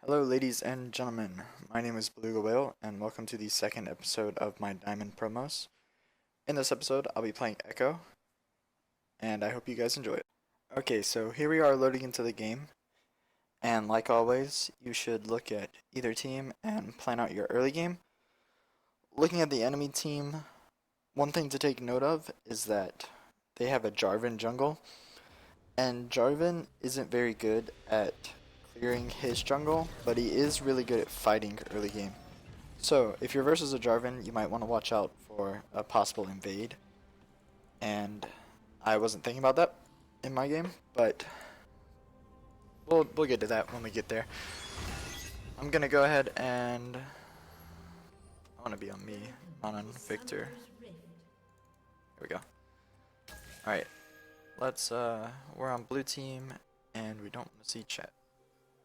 Hello ladies and gentlemen, my name is Beluga Whale and welcome to the second episode of my Diamond promos. In this episode I'll be playing Ekko and I hope you guys enjoy it. Okay, so here we are loading into the game, and like always you should look at either team and plan out your early game. Looking at the enemy team, one thing to take note of is that they have a Jarvan jungle, and Jarvan isn't very good at clearing his jungle, but he is really good at fighting early game. So if you're versus a Jarvan, you might want to watch out for a possible invade. And I wasn't thinking about that in my game, but we'll get to that when we get there. I'm gonna go ahead and I want to be on me, not on Victor. Here we go. All right, let's we're on blue team and we don't want to see chat.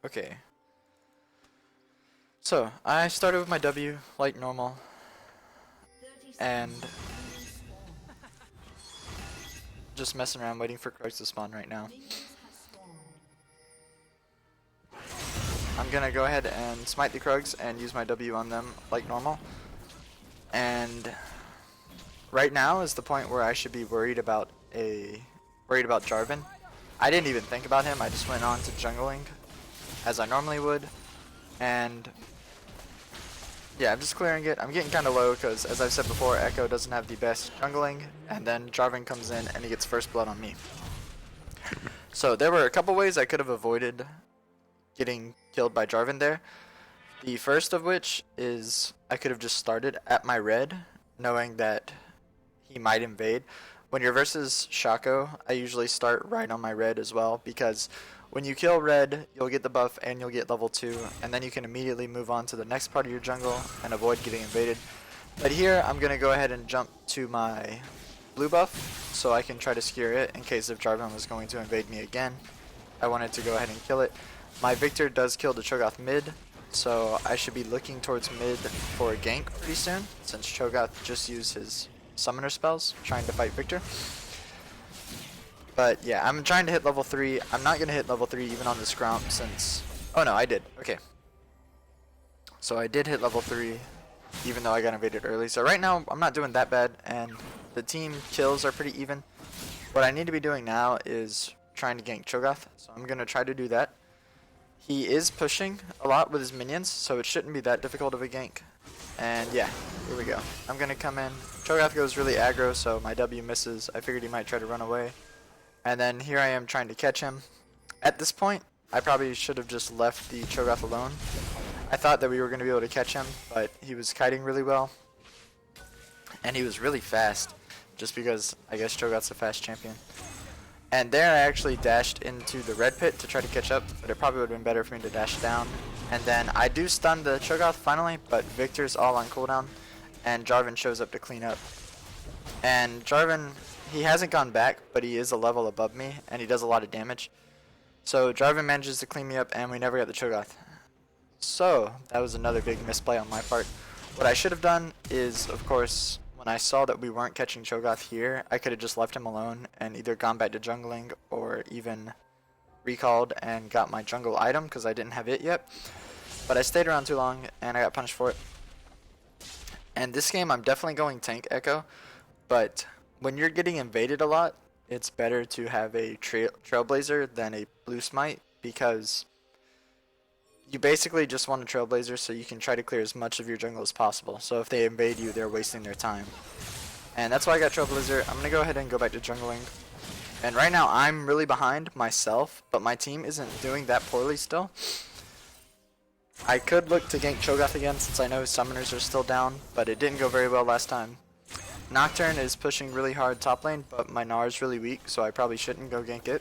Okay, so I started with my W like normal, and just messing around waiting for Krugs to spawn right now. I'm gonna go ahead and smite the Krugs and use my W on them like normal. And right now is the point where I should be worried about Jarvan. I didn't even think about him, I just went on to jungling as I normally would, and yeah, I'm just clearing it. I'm getting kind of low because, as I've said before, Ekko doesn't have the best jungling, and then Jarvan comes in and he gets first blood on me. So there were a couple ways I could have avoided getting killed by Jarvan there. The first of which is I could have just started at my red, knowing that he might invade. When you're versus Shaco, I usually start right on my red as well, because when you kill red, you'll get the buff and you'll get level 2, and then you can immediately move on to the next part of your jungle and avoid getting invaded. But here, I'm going to go ahead and jump to my blue buff, so I can try to secure it in case if Jarvan was going to invade me again. I wanted to go ahead and kill it. My Victor does kill the Cho'Gath mid, so I should be looking towards mid for a gank pretty soon, since Cho'Gath just used his summoner spells trying to fight Victor. But yeah, I'm trying to hit level 3. I'm not going to hit level 3 even on this Gromp since... Oh no, I did. Okay. So I did hit level 3 even though I got invaded early. So right now, I'm not doing that bad, and the team kills are pretty even. What I need to be doing now is trying to gank Cho'Gath, so I'm going to try to do that. He is pushing a lot with his minions, so it shouldn't be that difficult of a gank. And yeah, here we go. I'm going to come in. Cho'Gath goes really aggro, so my W misses. I figured he might try to run away. And then here I am trying to catch him. At this point, I probably should have just left the Cho'Gath alone. I thought that we were going to be able to catch him, but he was kiting really well. And he was really fast, just because I guess Cho'Gath's a fast champion. And there I actually dashed into the red pit to try to catch up, but it probably would have been better for me to dash down. And then I do stun the Cho'Gath finally, but Victor's all on cooldown, and Jarvan shows up to clean up. And Jarvan, he hasn't gone back, but he is a level above me, and he does a lot of damage. So Jarvan manages to clean me up, and we never got the Cho'Gath. So that was another big misplay on my part. What I should have done is, of course, when I saw that we weren't catching Cho'Gath here, I could have just left him alone and either gone back to jungling or even recalled and got my jungle item because I didn't have it yet. But I stayed around too long, and I got punished for it. And this game, I'm definitely going tank Ekko, but when you're getting invaded a lot, it's better to have a Trailblazer than a Blue Smite, because you basically just want a Trailblazer so you can try to clear as much of your jungle as possible. So if they invade you, they're wasting their time. And that's why I got Trailblazer. I'm going to go ahead and go back to jungling. And right now, I'm really behind myself, but my team isn't doing that poorly still. I could look to gank Cho'Gath again since I know summoners are still down, but it didn't go very well last time. Nocturne is pushing really hard top lane, but my Gnar is really weak, so I probably shouldn't go gank it.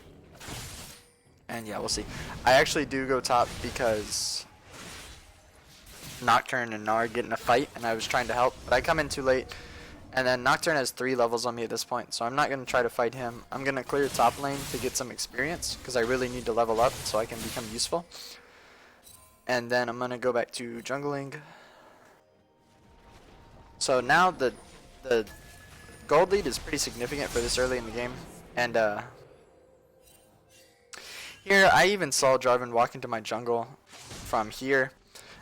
And yeah, we'll see. I actually do go top because Nocturne and Gnar get in a fight, and I was trying to help, but I come in too late. And then Nocturne has 3 levels on me at this point, so I'm not going to try to fight him. I'm going to clear top lane to get some experience, because I really need to level up so I can become useful. And then I'm going to go back to jungling. So now the gold lead is pretty significant for this early in the game. And here I even saw Jarvan walk into my jungle from here.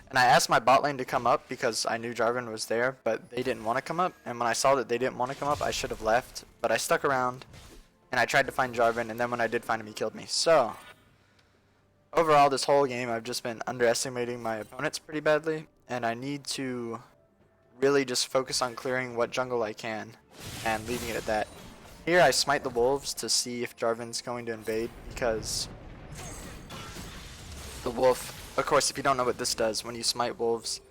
And I asked my bot lane to come up because I knew Jarvan was there, but they didn't want to come up. And when I saw that they didn't want to come up, I should have left. But I stuck around, and I tried to find Jarvan, and then when I did find him, he killed me. So, overall, this whole game, I've just been underestimating my opponents pretty badly. And I need to really just focus on clearing what jungle I can and leaving it at that. Here, I smite the wolves to see if Jarvan's going to invade, because the wolf... Of course, if you don't know what this does, when you smite wolves,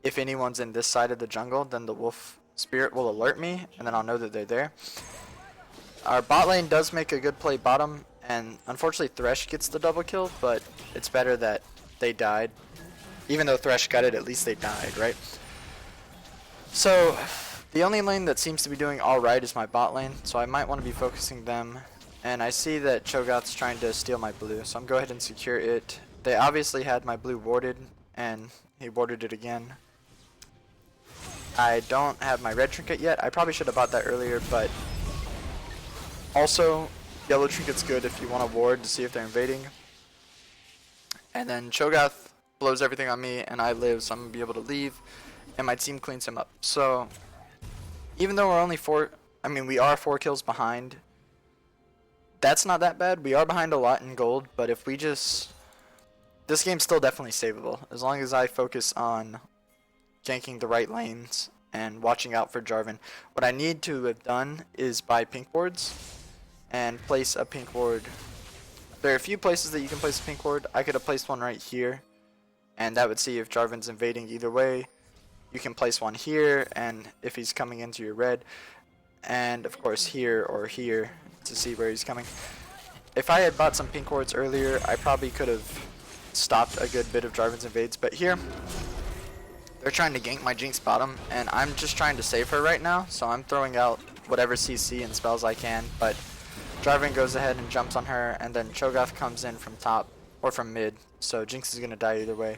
if anyone's in this side of the jungle, then the wolf spirit will alert me, and then I'll know that they're there. Our bot lane does make a good play bottom, and unfortunately Thresh gets the double kill, but it's better that they died. Even though Thresh got it, at least they died, right? So, the only lane that seems to be doing alright is my bot lane, so I might want to be focusing them. And I see that Cho'Gath's trying to steal my blue, so I'm going to go ahead and secure it. They obviously had my blue warded, and he warded it again. I don't have my red trinket yet. I probably should have bought that earlier, but also yellow trinket's good if you want to ward to see if they're invading. And then Cho'Gath blows everything on me, and I live, so I'm going to be able to leave, and my team cleans him up. So, even though we're only we are 4 kills behind, that's not that bad. We are behind a lot in gold, but if we just... This game's still definitely savable, as long as I focus on ganking the right lanes and watching out for Jarvan. What I need to have done is buy pink wards and place a pink ward. There are a few places that you can place a pink ward. I could have placed one right here, and that would see if Jarvan's invading either way. You can place one here, and if he's coming into your red, and of course here or here to see where he's coming. If I had bought some pink wards earlier, I probably could have stopped a good bit of Jarvan's invades, but here they're trying to gank my Jinx bottom, and I'm just trying to save her right now, so I'm throwing out whatever CC and spells I can, but Jarvan goes ahead and jumps on her, and then Cho'Gath comes in from top, or from mid, so Jinx is going to die either way.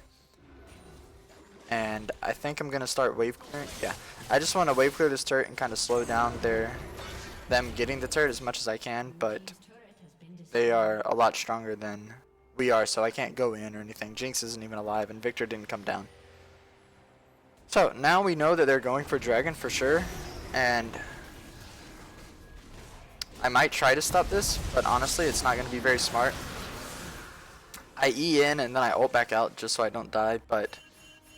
And I think I'm going to start wave clearing. Yeah, I just want to wave clear this turret and kind of slow down them getting the turret as much as I can, but they are a lot stronger than we are, so I can't go in or anything. Jinx isn't even alive, and Victor didn't come down. So now we know that they're going for Dragon for sure, and I might try to stop this, but honestly it's not going to be very smart. I E in and then I ult back out just so I don't die, but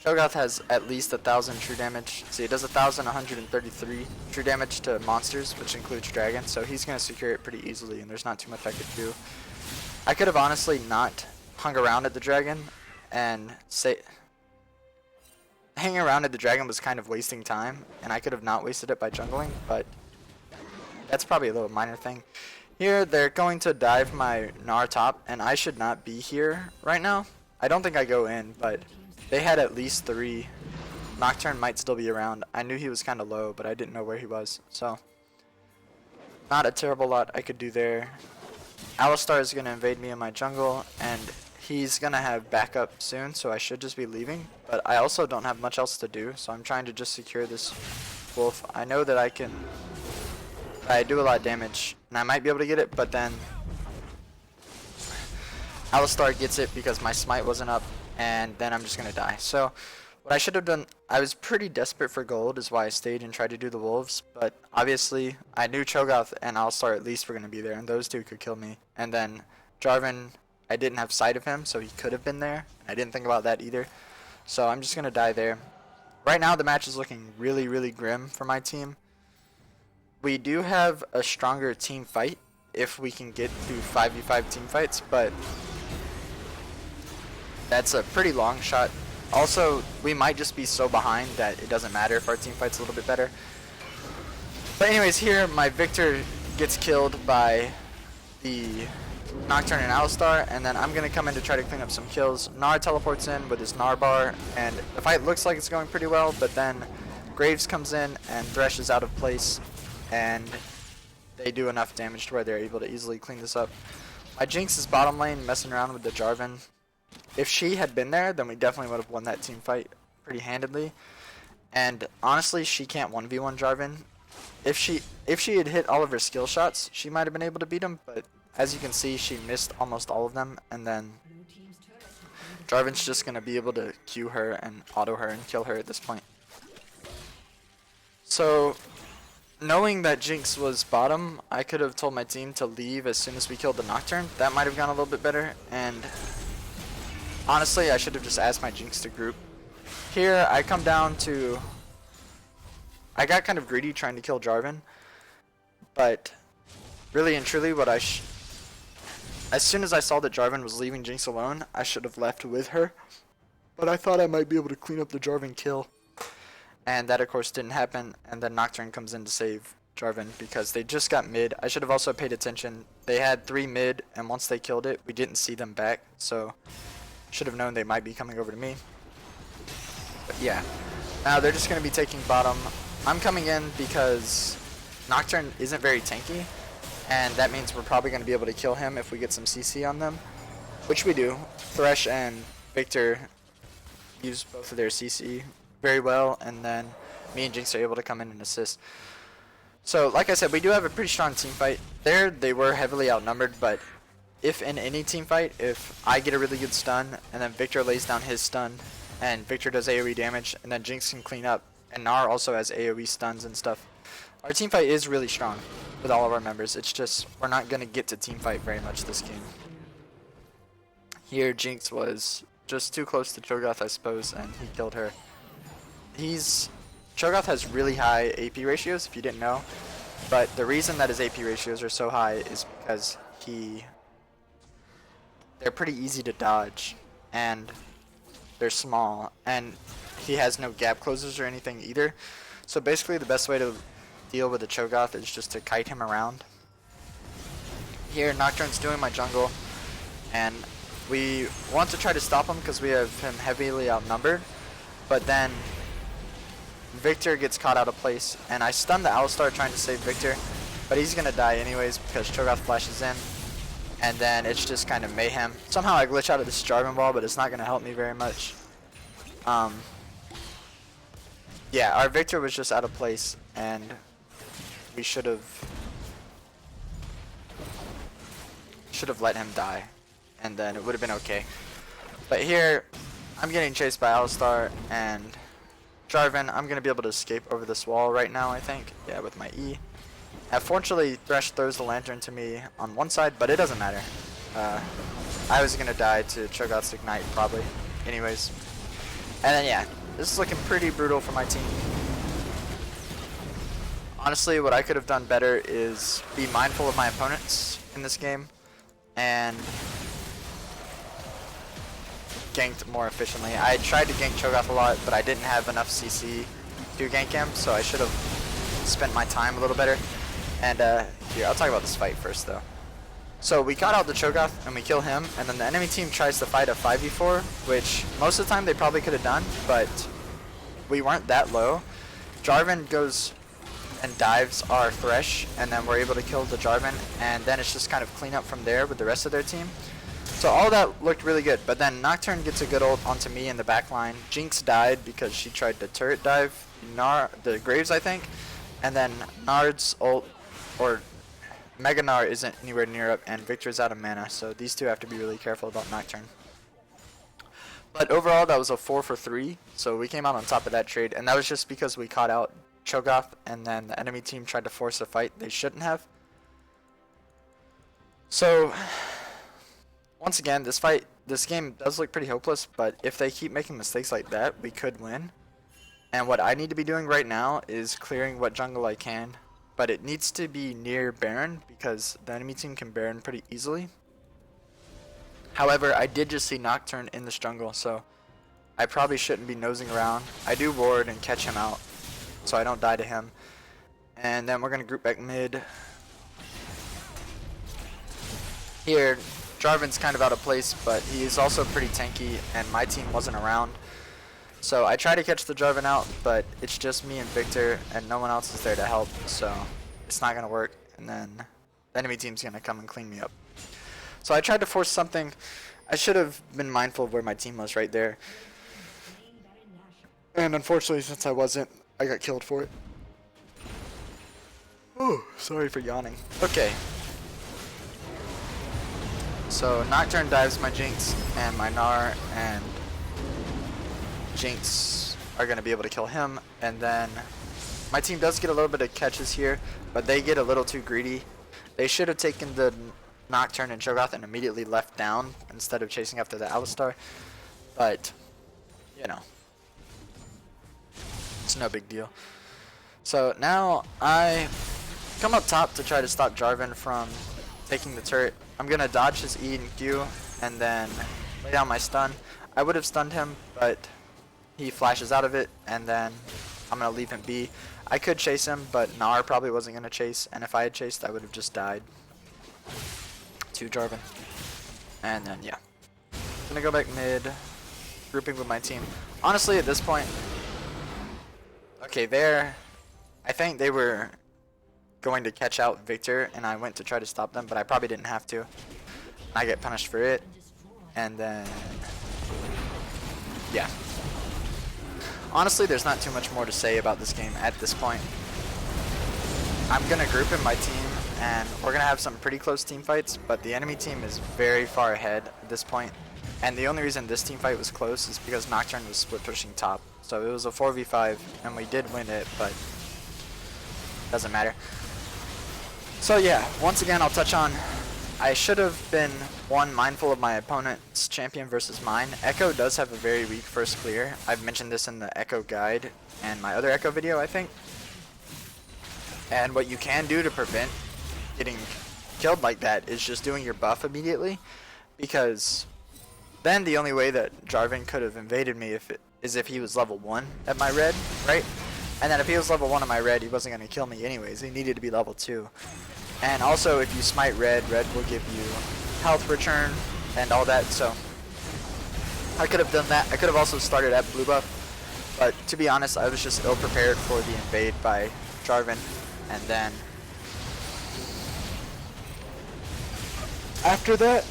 Cho'Gath has at least 1,000 true damage. See, it does 1,133 true damage to monsters, which includes Dragon, so he's going to secure it pretty easily, and there's not too much I could do. I could have honestly not hung around at the Dragon, and hanging around at the Dragon was kind of wasting time, and I could have not wasted it by jungling, but that's probably a little minor thing. Here, they're going to dive my Gnar top, and I should not be here right now. I don't think I go in, but they had at least 3. Nocturne might still be around. I knew he was kind of low, but I didn't know where he was, so not a terrible lot I could do there. Alistar is going to invade me in my jungle, and he's going to have backup soon, so I should just be leaving. But I also don't have much else to do, so I'm trying to just secure this wolf. I know that I do a lot of damage, and I might be able to get it, but then Alistar gets it because my smite wasn't up, and then I'm just going to die. So what I should have done, I was pretty desperate for gold, is why I stayed and tried to do the wolves, but obviously I knew Cho'Gath and Alistar at least were going to be there, and those two could kill me. And then Jarvan, I didn't have sight of him, so he could have been there. I didn't think about that either, so I'm just going to die there. Right now the match is looking really, really grim for my team. We do have a stronger team fight if we can get through 5v5 team fights, but that's a pretty long shot. Also, we might just be so behind that it doesn't matter if our team fight's a little bit better. But anyways, here my Victor gets killed by the Nocturne and Alistar, and then I'm going to come in to try to clean up some kills. Gnar teleports in with his Gnar bar, and the fight looks like it's going pretty well, but then Graves comes in and Thresh is out of place, and they do enough damage to where they're able to easily clean this up. My Jinx is bottom lane messing around with the Jarvan. If she had been there, then we definitely would have won that team fight pretty handedly. And honestly, she can't 1v1 Jarvan. If she had hit all of her skill shots, she might have been able to beat him, but as you can see, she missed almost all of them, and then Jarvan's just gonna be able to Q her and auto her and kill her at this point. So, knowing that Jinx was bottom, I could have told my team to leave as soon as we killed the Nocturne. That might have gone a little bit better, and honestly, I should have just asked my Jinx to group. Here, I come down to... I got kind of greedy trying to kill Jarvan, but really and truly what as soon as I saw that Jarvan was leaving Jinx alone, I should have left with her. But I thought I might be able to clean up the Jarvan kill. And that of course didn't happen, and then Nocturne comes in to save Jarvan because they just got mid. I should have also paid attention. They had 3 mid, and once they killed it, we didn't see them back, so should have known they might be coming over to me. But yeah, now they're just going to be taking bottom. I'm coming in because Nocturne isn't very tanky, and that means we're probably going to be able to kill him if we get some CC on them, which we do. Thresh and Victor use both of their CC very well, and then me and Jinx are able to come in and assist. So like I said, we do have a pretty strong team fight. There they were heavily outnumbered, but if in any team fight, if I get a really good stun and then Victor lays down his stun and Victor does AoE damage and then Jinx can clean up and Gnar also has AoE stuns and stuff, our team fight is really strong with all of our members. It's just we're not going to get to team fight very much this game. Here Jinx was just too close to Cho'Gath, I suppose, and he killed her. Cho'Gath has really high AP ratios, if you didn't know, but the reason that his AP ratios are so high is because they're pretty easy to dodge, and they're small, and he has no gap closers or anything either. So basically the best way to deal with the Cho'Gath is just to kite him around. Here Nocturne's doing my jungle, and we want to try to stop him because we have him heavily outnumbered, but then Victor gets caught out of place, and I stun the Alistar trying to save Victor, but he's gonna die anyways because Cho'Gath flashes in, and then it's just kind of mayhem. Somehow I glitch out of this Jarvan ball, but it's not gonna help me very much. Yeah, our Victor was just out of place, and we should have let him die, and then it would have been okay. But here, I'm getting chased by Alistar and Jarvan. I'm going to be able to escape over this wall right now, I think. Yeah, with my E. Unfortunately, Thresh throws the lantern to me on one side, but it doesn't matter. I was going to die to Cho'Gath's Ignite, probably. Anyways. And then, yeah, this is looking pretty brutal for my team. Honestly, what I could have done better is be mindful of my opponents in this game and ganked more efficiently. I tried to gank Cho'Gath a lot, but I didn't have enough CC to gank him, so I should have spent my time a little better. And here, I'll talk about this fight first though. So we got out the Cho'Gath and we kill him, and then the enemy team tries to fight a 5v4, which most of the time they probably could have done, but we weren't that low. Jarvan goes and dives our Thresh, and then we're able to kill the Jarvan, and then it's just kind of clean up from there with the rest of their team. So all that looked really good, but then Nocturne gets a good ult onto me in the back line. Jinx died because she tried to turret dive the Graves, I think, and then Nard's ult, or Mega Gnar, isn't anywhere near up, and Victor's out of mana, so these two have to be really careful about Nocturne. But overall, that was a 4 for 3, so we came out on top of that trade, and that was just because we caught out Cho'Gath, and then the enemy team tried to force a fight they shouldn't have. So once again, this game does look pretty hopeless, but if they keep making mistakes like that, we could win. And what I need to be doing right now is clearing what jungle I can, but it needs to be near Baron because the enemy team can Baron pretty easily. However, I did just see Nocturne in this jungle, so I probably shouldn't be nosing around. I do ward and catch him out, so I don't die to him. And then we're going to group back mid. Here, Jarvan's kind of out of place, but he's also pretty tanky, and my team wasn't around. So I try to catch the Jarvan out, but it's just me and Victor, and no one else is there to help, so it's not going to work. And then the enemy team's going to come and clean me up. So I tried to force something. I should have been mindful of where my team was right there. And unfortunately, since I wasn't, I got killed for it. Oh, sorry for yawning. Okay. So Nocturne dives my Jinx, and my Gnar and Jinx are going to be able to kill him. And then my team does get a little bit of catches here, but they get a little too greedy. They should have taken the Nocturne and Cho'Gath and immediately left down instead of chasing after the Alistar. But, you know, it's no big deal. So now I come up top to try to stop Jarvan from taking the turret. I'm going to dodge his E and Q and then lay down my stun. I would have stunned him, but he flashes out of it, and then I'm going to leave him be. I could chase him, but Gnar probably wasn't going to chase, and if I had chased, I would have just died to Jarvan. And then, yeah. I'm going to go back mid, grouping with my team. Honestly, at this point, okay, I think they were going to catch out Victor, and I went to try to stop them, but I probably didn't have to. I get punished for it, and then, yeah. Honestly, there's not too much more to say about this game at this point. I'm going to group in my team, and we're going to have some pretty close team fights, but the enemy team is very far ahead at this point. And the only reason this team fight was close is because Nocturne was split pushing top. So it was a 4v5, and we did win it, but doesn't matter. So yeah, once again, I'll touch on, I should have been, one, mindful of my opponent's champion versus mine. Ekko does have a very weak first clear. I've mentioned this in the Ekko guide and my other Ekko video, I think. And what you can do to prevent getting killed like that is just doing your buff immediately, because then the only way that Jarvan could have invaded me is if he was level 1 at my red, right? And then if he was level 1 at my red, he wasn't going to kill me anyways. He needed to be level 2. And also, if you smite red will give you health return and all that, so I could have done that. I could have also started at blue buff, but to be honest, I was just ill-prepared for the invade by Jarvan. And then after that,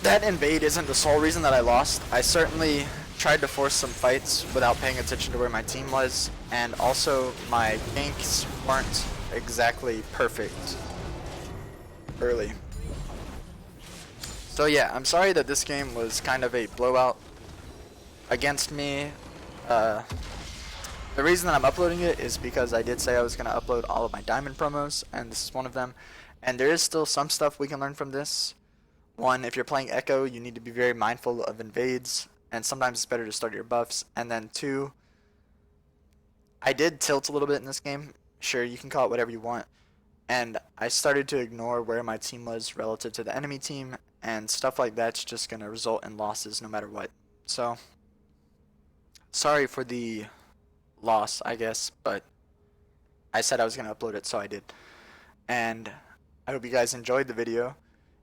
that invade isn't the sole reason that I lost. I certainly tried to force some fights without paying attention to where my team was, and also my ganks weren't exactly perfect early. So yeah, I'm sorry that this game was kind of a blowout against me. The reason that I'm uploading it is because I did say I was going to upload all of my diamond promos, and this is one of them. And there is still some stuff we can learn from this. One, if you're playing Ekko, you need to be very mindful of invades, and sometimes it's better to start your buffs. And then two, I did tilt a little bit in this game. Sure, you can call it whatever you want. And I started to ignore where my team was relative to the enemy team, and stuff like that's just going to result in losses no matter what. So, sorry for the loss, I guess, but I said I was going to upload it, so I did. And I hope you guys enjoyed the video.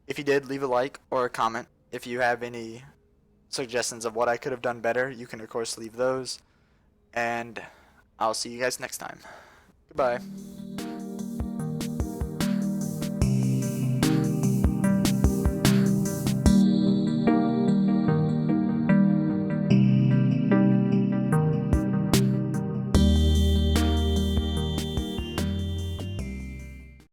If you did, leave a like or a comment. If you have any suggestions of what I could have done better, you can of course leave those. And I'll see you guys next time. Goodbye.